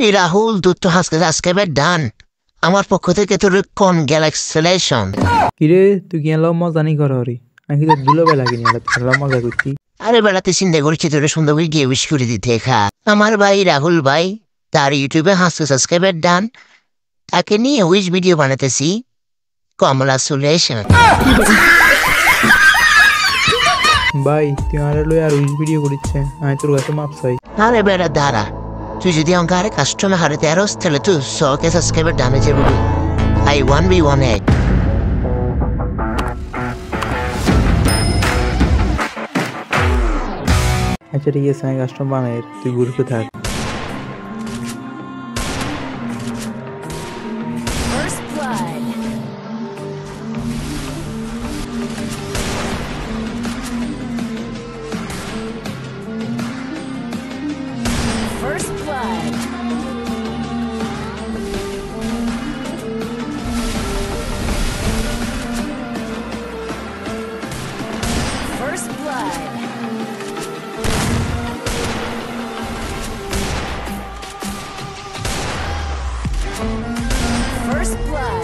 এই রাহুল তুই তো আজকে সাবস্ক্রাইবার ডান আমার পক্ষ থেকে তোর কনগ্রাচুলেশন। কিরে তুই কি এলাম মজা নি কর হরি আমি কি দুলো বেলা কিনি এলাম মজা করতি। আরে বেড়াতে চিন্তা করছি তোর সুন্দর করে গিয়ে উইশ করে দিতে খা। আমার ভাই রাহুল ভাই তার ইউটিউবে 500 সাবস্ক্রাইবার ডান, তাকে নিয়ে উইশ ভিডিও বানাতেছি। কমলাচুলেশন। ভাই তুই আর লই আর উইস ভিডিও করিচ্ছে আমি তোর কাছে মাপ চাই। আরে বেড়া দাঁড়া, তুই যদি অঙ্কারে কাস্টমার হারাতে আরস তাহলে তুই 100K সাবস্ক্রাইবার ডানে যাবি। আই 1v1 এক। আচ্ছা ঠিক আছে আমি কাস্টমার বানাই তুই গ্রুপে থাক। First blood. First blood. First blood. First blood.